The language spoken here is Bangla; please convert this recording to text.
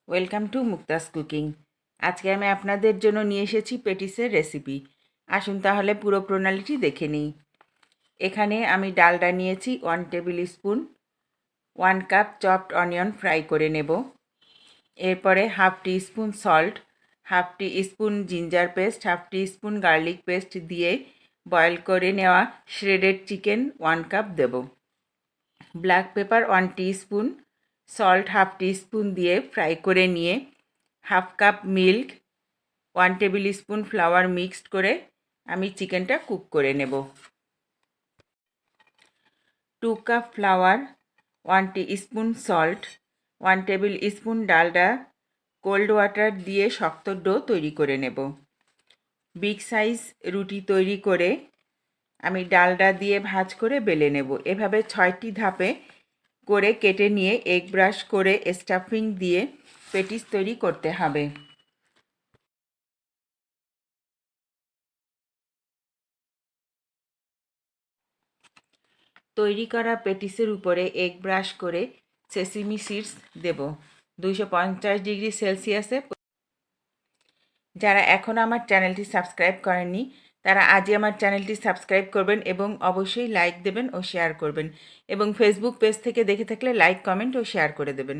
Welcome to Mukta's cooking. আজকে আমি আপনাদের জন্য নিয়ে এসেছি পেটিসের রেসিপি। আসুন তাহলে পুরো প্রণালীটি দেখে নিই। এখানে আমি ডালডা নিয়েছি 1 tablespoon, 1 cup chopped onion fry করে নেব। এরপরে half teaspoon salt, half teaspoon ginger paste, half teaspoon garlic paste দিয়ে বয়েল করে নেওয়া শ্রেডেড চিকেন 1 কাপ দেব। Black pepper 1 teaspoon, salt half teaspoon দিয়ে ফ্রাই করে নিয়ে half cup milk, 1 tablespoon flour mixed করে আমি চিকেনটা কুক করে নেব। 2 cup flour, 1 teaspoon salt, 1 table spoon Dalda cold water দিয়ে শক্ত ডো তৈরি করে নেব। বিগ সাইজ রুটি তৈরি করে আমি ডালডা দিয়ে ভাঁজ করে বেলে নেব। এভাবে 6টি ধাপে করে কেটে নিয়ে এগ ব্রাশ করে স্টাফিং দিয়ে পেটিস তৈরি করতে হবে। তৈরি করা পেটিসের উপরে এগ ব্রাশ করে সেসিমি সিডস দেব 250 ডিগ্রি সেলসিয়াসে। যারা এখনও আমার চ্যানেলটি সাবস্ক্রাইব করেননি তারা আজই আমার চ্যানেলটি সাবস্ক্রাইব করবেন এবং অবশ্যই লাইক দেবেন ও শেয়ার করবেন, এবং ফেসবুক পেজ থেকে দেখে থাকলে লাইক, কমেন্ট ও শেয়ার করে দেবেন।